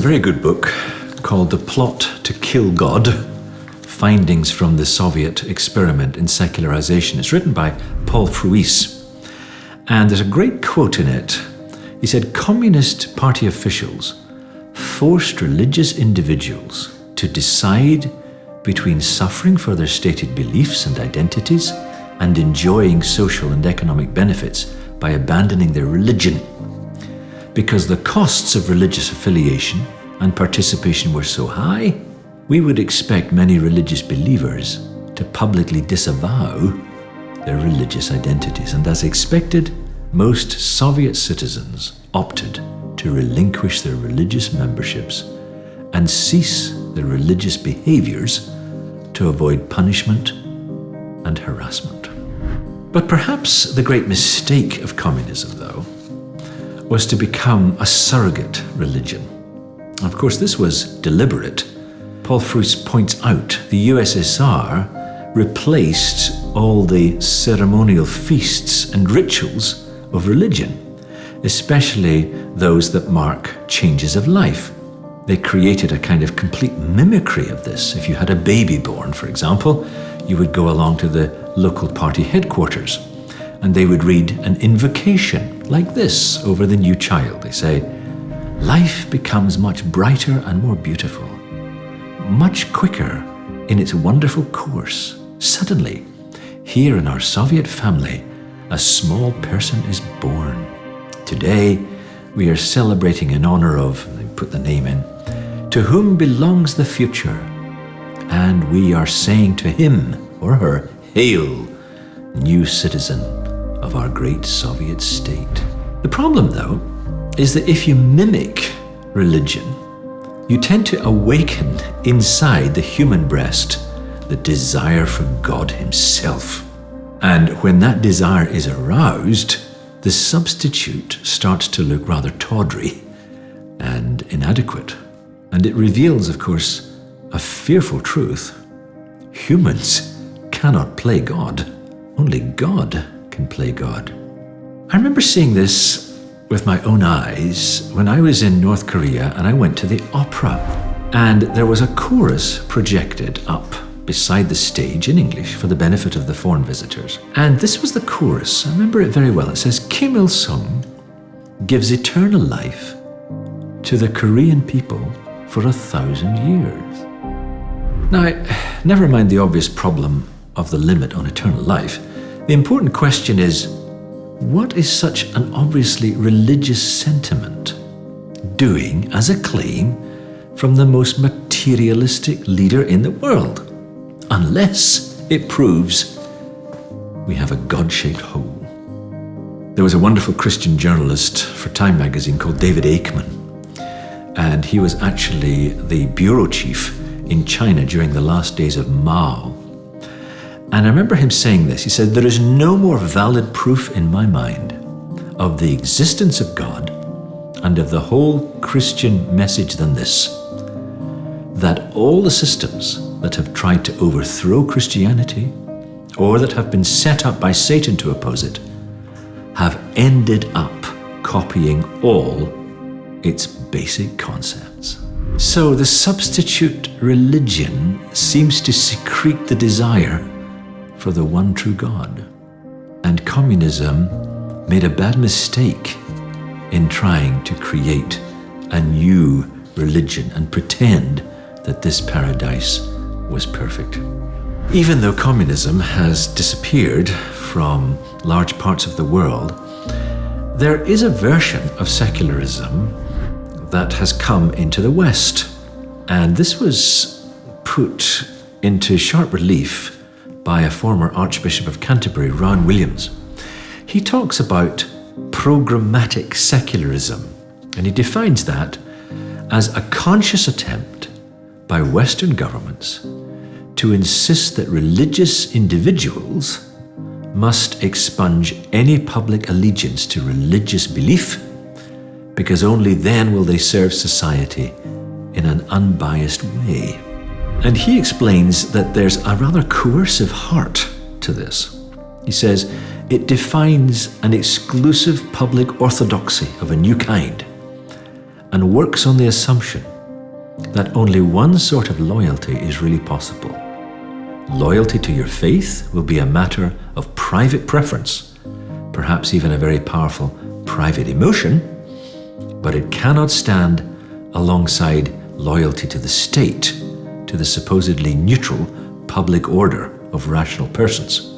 a very good book called The Plot to Kill God, Findings from the Soviet Experiment in Secularization. It's written by Paul Fruis. And there's a great quote in it. He said, "Communist Party officials forced religious individuals to decide between suffering for their stated beliefs and identities and enjoying social and economic benefits by abandoning their religion. Because the costs of religious affiliation and participation were so high, we would expect many religious believers to publicly disavow their religious identities. And as expected, most Soviet citizens opted to relinquish their religious memberships and cease their religious behaviors to avoid punishment and harassment." But perhaps the great mistake of communism, though, was to become a surrogate religion. Of course, this was deliberate. Paul Fruis points out the USSR replaced all the ceremonial feasts and rituals of religion, especially those that mark changes of life. They created a kind of complete mimicry of this. If you had a baby born, for example, you would go along to the local party headquarters and they would read an invocation like this over the new child. They say, "Life becomes much brighter and more beautiful, much quicker in its wonderful course. Suddenly, here in our Soviet family, a small person is born. Today, we are celebrating in honor of," they put the name in, "to whom belongs the future. And we are saying to him or her, 'Hail, new citizen of our great Soviet state.'" The problem, though, is that if you mimic religion, you tend to awaken inside the human breast the desire for God himself. And when that desire is aroused, the substitute starts to look rather tawdry and inadequate. And it reveals, of course, a fearful truth. Humans cannot play God. Only God can play God. I remember seeing this with my own eyes when I was in North Korea and I went to the opera. And there was a chorus projected up beside the stage in English for the benefit of the foreign visitors. And this was the chorus. I remember it very well. It says, "Kim Il-sung gives eternal life to the Korean people for 1,000 years." Now, never mind the obvious problem of the limit on eternal life. The important question is, what is such an obviously religious sentiment doing as a claim from the most materialistic leader in the world? Unless it proves we have a God-shaped hole. There was a wonderful Christian journalist for Time magazine called David Aikman, and he was actually the bureau chief in China during the last days of Mao. And I remember him saying this. He said, "There is no more valid proof in my mind of the existence of God and of the whole Christian message than this, that all the systems that have tried to overthrow Christianity or that have been set up by Satan to oppose it have ended up copying all its basic concepts." So the substitute religion seems to secrete the desire for the one true God. And communism made a bad mistake in trying to create a new religion and pretend that this paradise was perfect. Even though communism has disappeared from large parts of the world, there is a version of secularism that has come into the West. And this was put into sharp relief by a former Archbishop of Canterbury, Ron Williams. He talks about programmatic secularism, and he defines that as a conscious attempt by Western governments to insist that religious individuals must expunge any public allegiance to religious belief, because only then will they serve society in an unbiased way. And he explains that there's a rather coercive heart to this. He says, it defines an exclusive public orthodoxy of a new kind and works on the assumption that only one sort of loyalty is really possible. Loyalty to your faith will be a matter of private preference, perhaps even a very powerful private emotion, but it cannot stand alongside loyalty to the state, to the supposedly neutral public order of rational persons.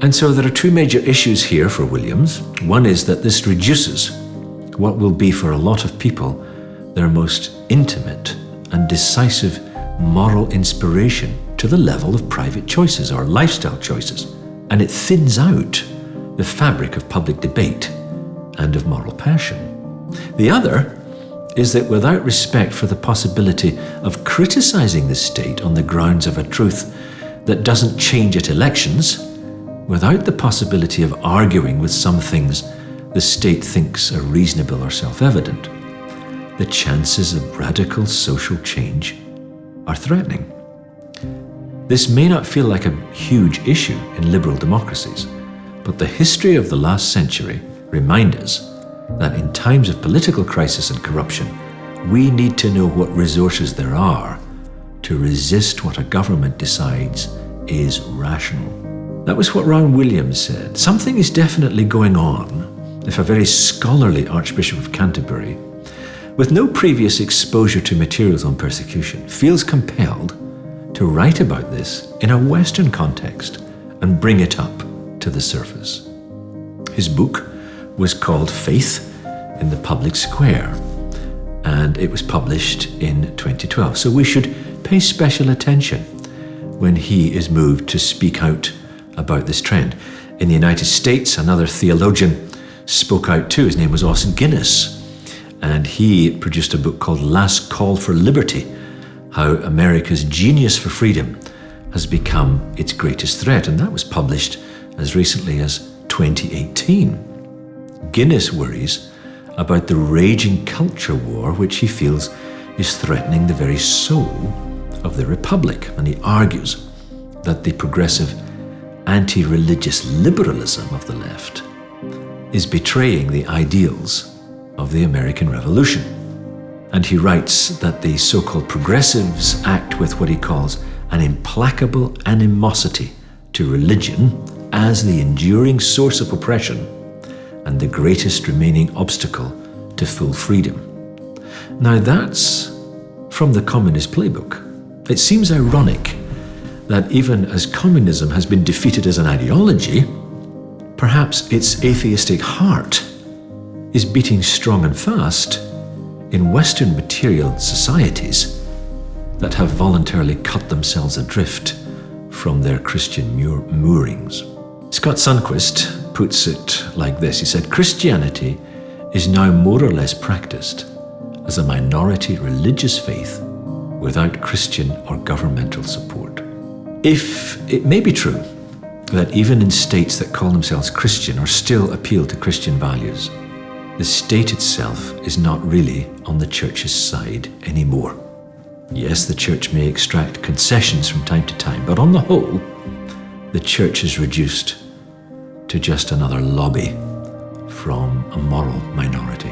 And so there are two major issues here for Williams. One is that this reduces what will be for a lot of people their most intimate and decisive moral inspiration to the level of private choices or lifestyle choices, and it thins out the fabric of public debate and of moral passion. The other is that without respect for the possibility of criticizing the state on the grounds of a truth that doesn't change at elections, without the possibility of arguing with some things the state thinks are reasonable or self-evident, the chances of radical social change are threatening. This may not feel like a huge issue in liberal democracies, but the history of the last century reminds us that in times of political crisis and corruption, we need to know what resources there are to resist what a government decides is rational. That was what Ron Williams said. Something is definitely going on if a very scholarly Archbishop of Canterbury, with no previous exposure to materials on persecution, feels compelled to write about this in a Western context and bring it up to the surface. His book was called Faith in the Public Square, and it was published in 2012. So we should pay special attention when he is moved to speak out about this trend. In the United States, another theologian spoke out too. His name was Austin Guinness, and he produced a book called Last Call for Liberty, how America's genius for freedom has become its greatest threat, and that was published as recently as 2018. Guinness worries about the raging culture war which he feels is threatening the very soul of the Republic, and he argues that the progressive anti-religious liberalism of the left is betraying the ideals of the American Revolution. And he writes that the so-called progressives act with what he calls an implacable animosity to religion as the enduring source of oppression and the greatest remaining obstacle to full freedom. Now that's from the communist playbook. It seems ironic that even as communism has been defeated as an ideology, perhaps its atheistic heart is beating strong and fast in Western material societies that have voluntarily cut themselves adrift from their Christian moorings. Scott Sundquist puts it like this. He said, "Christianity is now more or less practiced as a minority religious faith without Christian or governmental support." If it may be true that even in states that call themselves Christian or still appeal to Christian values, the state itself is not really on the church's side anymore. Yes, the church may extract concessions from time to time, but on the whole, the church is reduced to just another lobby from a moral minority.